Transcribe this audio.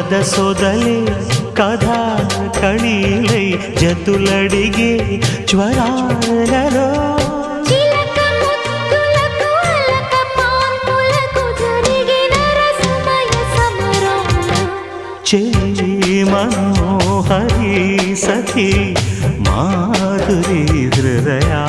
సొదలే కథా కళీలై జతులడిగే జ్వరాలలో చిలక ముద్దులకు అలక పాన్పులకు జరిగిన రసమయ సమరాలు చెలి మనోహరి సఖి మాధురి హృదయా